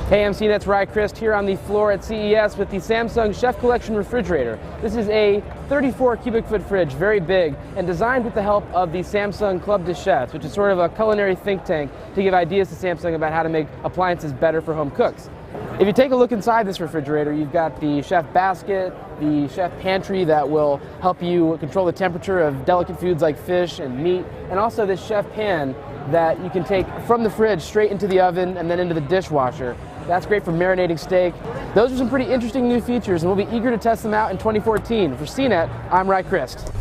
Hey MCNet's Rye Christ here on the floor at CES with the Samsung Chef Collection refrigerator. This is a 34 cubic foot fridge, very big, and designed with the help of the Samsung Club de Chefs, which is sort of a culinary think tank to give ideas to Samsung about how to make appliances better for home cooks. If you take a look inside this refrigerator, you've got the chef basket, the chef pantry that will help you control the temperature of delicate foods like fish and meat, and also this chef pan that you can take from the fridge straight into the oven and then into the dishwasher. That's great for marinating steak. Those are some pretty interesting new features, and we'll be eager to test them out in 2014. For CNET, I'm Rye Christ.